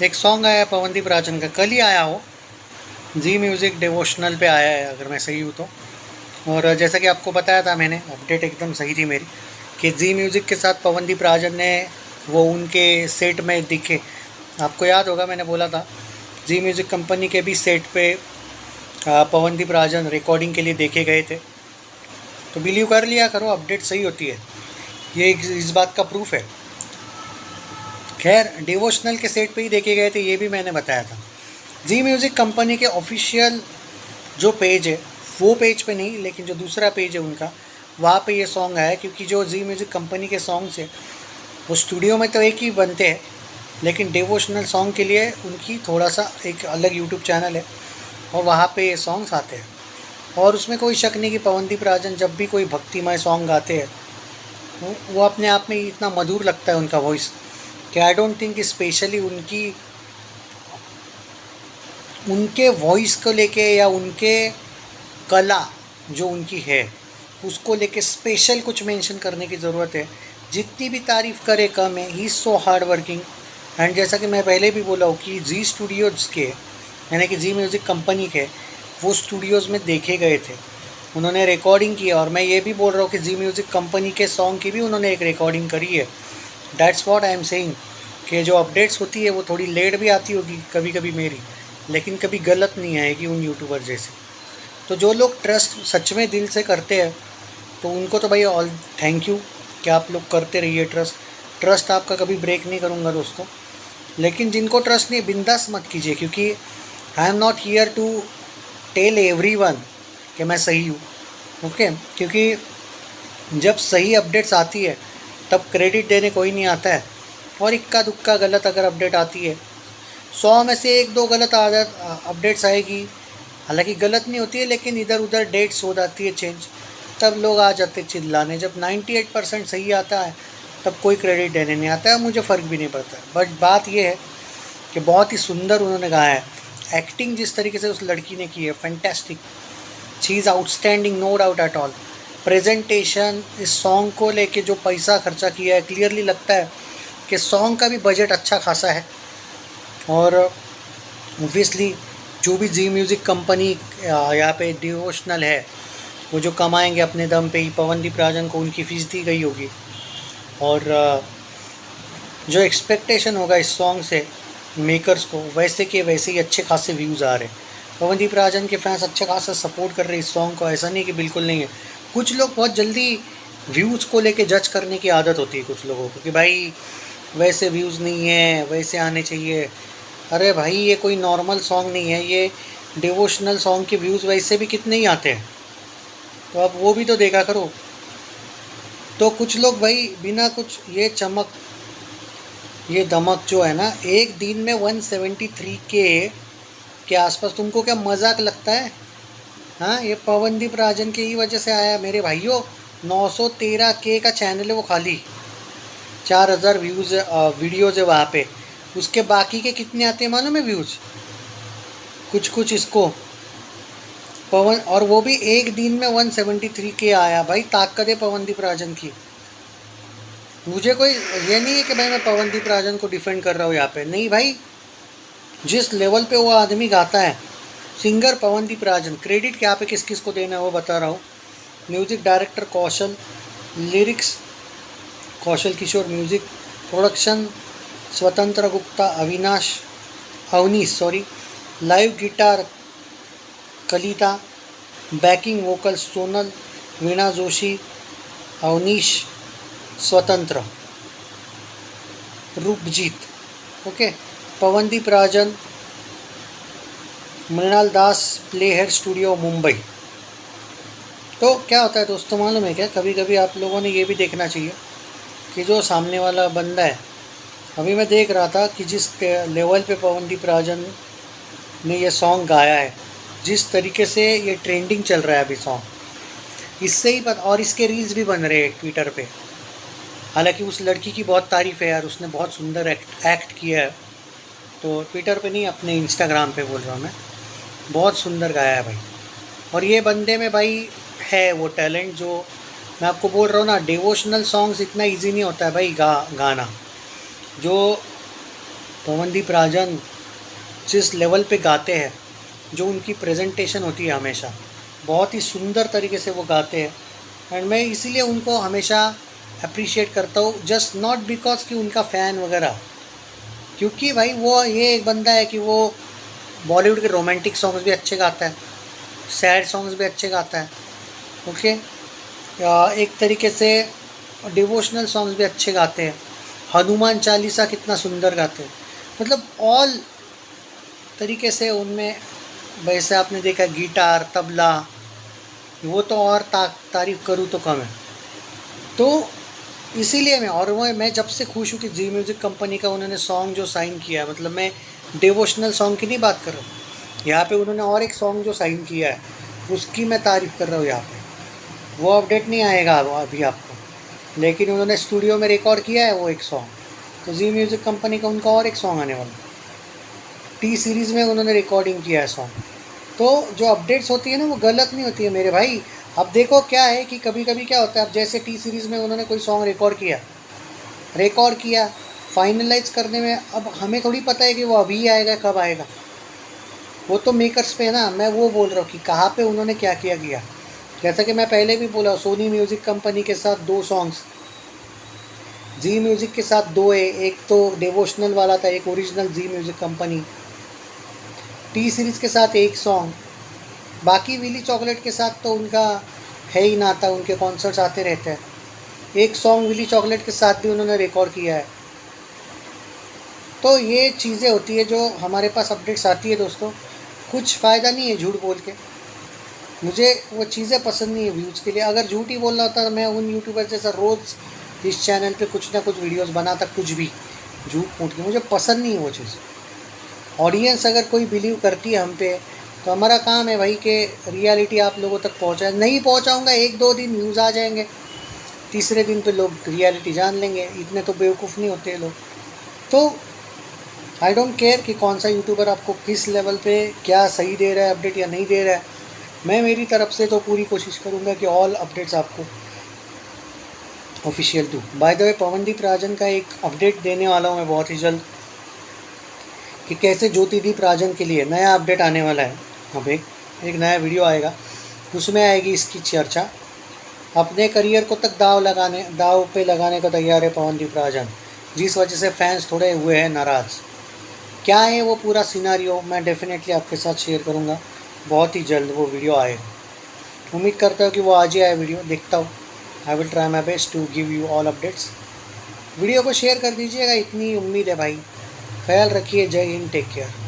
एक सॉन्ग आया पवनदीप राजन का, कल ही आया हो, जी म्यूज़िक डिवोशनल पे आया है अगर मैं सही हूँ तो। और जैसा कि आपको बताया था मैंने, अपडेट एकदम सही थी मेरी, कि जी म्यूज़िक के साथ पवनदीप राजन ने वो उनके सेट में दिखे। आपको याद होगा मैंने बोला था जी म्यूज़िक कंपनी के भी सेट पे पवनदीप राजन रिकॉर्डिंग के लिए देखे गए थे। तो बिलीव कर लिया करो, अपडेट सही होती है, ये इस बात का प्रूफ है। खैर, डिवोशनल के सेट पे ही देखे गए थे, ये भी मैंने बताया था। जी म्यूज़िक कंपनी के ऑफिशियल जो पेज है, वो पेज पे नहीं, लेकिन जो दूसरा पेज है उनका, वहाँ पे ये सॉन्ग आया। क्योंकि जो जी म्यूज़िक कंपनी के सॉन्ग्स है वो स्टूडियो में तो एक ही बनते हैं, लेकिन डिवोशनल सॉन्ग के लिए उनकी थोड़ा सा एक अलग यूट्यूब चैनल है और वहाँ पे ये सॉन्ग्स आते हैं। और उसमें कोई शक नहीं कि पवनदीप राजन जब भी कोई भक्तिमय सॉन्ग गाते हैं, वो अपने आप में ही इतना मधुर लगता है उनका वॉइस, कि आई डोंट थिंक स्पेशली उनके वॉइस को लेके या उनके कला जो उनकी है उसको लेके स्पेशल कुछ मेंशन करने की ज़रूरत है। जितनी भी तारीफ़ करे कम है, he is so hard working. And जैसा कि मैं पहले भी बोला हूँ कि जी स्टूडियोज़ के, यानी कि जी म्यूज़िक कंपनी के, वो स्टूडियोज़ में देखे गए थे, उन्होंने रिकॉर्डिंग की। और मैं ये भी बोल रहा हूँ कि जी म्यूज़िक कंपनी के सॉन्ग की भी उन्होंने एक रिकॉर्डिंग करी है। That's what I am saying, कि जो अपडेट्स होती है वो थोड़ी लेट भी आती होगी कभी कभी मेरी, लेकिन कभी गलत नहीं आएगी उन यूट्यूबर जैसे। तो जो लोग ट्रस्ट सच में दिल से करते हैं, तो उनको तो भाई ऑल थैंक यू कि आप लोग करते रहिए ट्रस्ट आपका कभी ब्रेक नहीं करूँगा दोस्तों। लेकिन जिनको ट्रस्ट नहीं, बिंदास मत कीजिए, क्योंकि I am not here to tell everyone कि मैं सही हूँ। ओके, क्योंकि जब सही अपडेट्स आती है तब क्रेडिट देने कोई नहीं आता है। और इक्का दुक्का गलत अगर अपडेट आती है, 100 में से एक दो गलत अपडेट्स आएगी, हालांकि गलत नहीं होती है, लेकिन इधर उधर डेट्स हो जाती है चेंज, तब लोग आ जाते चिल्लाने। जब 98% सही आता है तब कोई क्रेडिट देने नहीं आता है, मुझे फ़र्क भी नहीं पड़ता। बट बात यह है कि बहुत ही सुंदर उन्होंने गाया है। एक्टिंग जिस तरीके से उस लड़की ने की है, fantastic, she is outstanding, no doubt at all. Presentation, इस सॉन्ग को लेके जो पैसा खर्चा किया है, क्लियरली लगता है कि सॉन्ग का भी बजट अच्छा खासा है। और ओबियसली जो भी जी म्यूज़िक कंपनी यहाँ पे डिवोशनल है, वो जो कमाएंगे अपने दम पे ही, पवनदीप राजन को उनकी फ़ीस दी गई होगी। और जो एक्सपेक्टेशन होगा इस सॉन्ग से मेकर्स को, वैसे के वैसे ही अच्छे खासे व्यूज़ आ रहे हैं। पवनदीप राजन के फैंस अच्छा खासा सपोर्ट कर रहे हैं इस सॉन्ग को, ऐसा नहीं कि बिल्कुल नहीं है। कुछ लोग बहुत जल्दी व्यूज़ को लेके जज करने की आदत होती है कुछ लोगों को, कि भाई वैसे व्यूज़ नहीं है, वैसे आने चाहिए। अरे भाई, ये कोई नॉर्मल सॉन्ग नहीं है, ये डिवोशनल सॉन्ग के व्यूज़ वैसे भी कितने ही आते हैं, तो अब वो भी तो देखा करो। तो कुछ लोग भाई बिना कुछ ये चमक, ये दमक जो है ना, एक दिन में 173K के आसपास, तुमको क्या मजाक लगता है? हाँ, ये पवनदीप राजन की ही वजह से आया मेरे भाइयों। 913K का चैनल है वो, खाली 4000 व्यूज़ वीडियोज़ है वहाँ पे। उसके बाकी के कितने आते हैं मालूम है व्यूज़? कुछ इसको पवन, और वो भी एक दिन में 173K आया। भाई ताकत है पवनदीप राजन की। मुझे कोई ये नहीं है कि भाई मैं पवनदीप राजन को डिफेंड कर रहा हूँ यहाँ पे, नहीं भाई। जिस लेवल पे वो आदमी गाता है, सिंगर पवनदीप राजन, क्रेडिट क्या पे किस किस को देना है वो बता रहा हूँ। Music director Kaushal, lyrics Kaushal Kishore, music production Swatantra Gupta, Avneesh, live guitar Kalita, backing vocal Sonal, Veena Joshi, Avneesh Swatantra, Roopjeet. Okay, Pawandeep Rajan, Mrinal Das, play head studio, Mumbai. तो क्या होता है दोस्तों मालूम है क्या, कभी कभी आप लोगों ने ये भी देखना चाहिए कि जो सामने वाला बंदा है, अभी मैं देख रहा था कि जिस लेवल पे पवनदीप राजन ने ये सॉन्ग गाया है, जिस तरीके से ये ट्रेंडिंग चल रहा है अभी सॉन्ग, इससे ही पता। और इसके रील्स भी बन रहे हैं ट्विटर पे। हालांकि उस लड़की की बहुत तारीफ़ है यार, उसने बहुत सुंदर एक्ट किया है। तो ट्विटर पे नहीं, अपने इंस्टाग्राम पे बोल रहा हूँ मैं, बहुत सुंदर गाया है भाई। और ये बंदे में भाई है वो टैलेंट, जो मैं आपको बोल रहा हूँ ना, डिवोशनल सॉन्ग्स इतना इजी नहीं होता है भाई गाना। जो पवनदीप राजन जिस लेवल पे गाते हैं, जो उनकी प्रेजेंटेशन होती है हमेशा बहुत ही सुंदर तरीके से वो गाते हैं, एंड मैं इसीलिए उनको हमेशा अप्रिशिएट करता हूँ, जस्ट नॉट बिकॉज कि उनका फ़ैन वगैरह, क्योंकि भाई वो ये एक बंदा है कि वो बॉलीवुड के रोमांटिक सॉन्ग्स भी अच्छे गाता है, सैड सॉन्ग्स भी अच्छे गाता है, ओके, एक तरीके से डिवोशनल सॉन्ग्स भी अच्छे गाते हैं, हनुमान चालीसा कितना सुंदर गाते हैं, मतलब ऑल तरीके से उनमें, वैसे आपने देखा गिटार तबला, वो तो और तारीफ़ करूँ तो कम है। तो इसीलिए मैं जब से खुश हूँ कि जी म्यूज़िक कंपनी का उन्होंने सॉन्ग जो साइन किया है, मतलब मैं डिवोशनल सॉन्ग की नहीं बात कर रहा हूँ, यहाँ पे उन्होंने और एक सॉन्ग जो साइन किया है उसकी मैं तारीफ़ कर रहा हूँ यहाँ पे। वो अपडेट नहीं आएगा अभी आपको, लेकिन उन्होंने स्टूडियो में रिकॉर्ड किया है वो एक सॉन्ग, तो जी म्यूज़िक कंपनी का उनका और एक सॉन्ग आने वाला, टी सीरीज़ में उन्होंने रिकॉर्डिंग किया है सॉन्ग। तो जो अपडेट्स होती है ना वो गलत नहीं होती है मेरे भाई। अब देखो क्या है कि कभी कभी क्या होता है, अब जैसे टी सीरीज़ में उन्होंने कोई सॉन्ग रिकॉर्ड किया फाइनलाइज करने में, अब हमें थोड़ी पता है कि वो अभी आएगा कब आएगा, वो तो मेकर्स पे है ना। मैं वो बोल रहा हूँ कि कहाँ पे उन्होंने क्या किया। जैसा कि मैं पहले भी बोला, सोनी म्यूज़िक कंपनी के साथ 2 सॉन्ग्स, जी म्यूज़िक के साथ 2 है, एक तो डिवोशनल वाला था, एक ओरिजिनल जी म्यूज़िक कंपनी, टी सीरीज़ के साथ 1 सॉन्ग, बाकी विली चॉकलेट के साथ तो उनका है ही नाता, उनके कॉन्सर्ट्स आते रहते हैं। 1 सॉन्ग विली चॉकलेट के साथ भी उन्होंने रिकॉर्ड किया है। तो ये चीज़ें होती है जो हमारे पास अपडेट्स आती है दोस्तों, कुछ फ़ायदा नहीं है झूठ बोल के, मुझे वो चीज़ें पसंद नहीं है व्यूज़ के लिए। अगर झूठ ही बोलना होता तो मैं उन यूट्यूबर जैसा रोज़ इस चैनल पे कुछ ना कुछ वीडियोस बनाता, कुछ भी झूठ फूट के, मुझे पसंद नहीं है वो चीज़। ऑडियंस अगर कोई बिलीव करती है हम पे, तो हमारा काम है भाई कि रियलिटी आप लोगों तक पहुँचाए। नहीं पहुँचाऊँगा, 1-2 दिन व्यूज़ आ जाएंगे, तीसरे दिन पे लोग रियलिटी जान लेंगे, इतने तो बेवकूफ़ नहीं होते लोग। तो आई डोंट केयर कि कौन सा यूट्यूबर आपको किस लेवल पे क्या सही दे रहा है अपडेट या नहीं दे रहा है, मैं मेरी तरफ से तो पूरी कोशिश करूँगा कि ऑल अपडेट्स आपको ऑफिशियल दूँ। By the way Pawandeep Rajan का एक अपडेट देने वाला हूँ मैं बहुत ही जल्द, कि कैसे ज्योतिदीप राजन के लिए नया अपडेट आने वाला है। अब एक नया वीडियो आएगा, उसमें आएगी इसकी चर्चा। अपने करियर को तक दाव पे लगाने को तैयार है पवनदीप राजन, जिस वजह से फैंस थोड़े हुए हैं नाराज़। क्या है वो पूरा सिनारियो मैं डेफिनेटली आपके साथ शेयर करूँगा बहुत ही जल्द, वो वीडियो आएगा। उम्मीद करता हूँ कि वो आज ही आए वीडियो, देखता हूँ। I will try my best to give you all updates. Video को शेयर कर दीजिएगा, इतनी उम्मीद है भाई। ख्याल रखिए, जय हिंद, टेक केयर।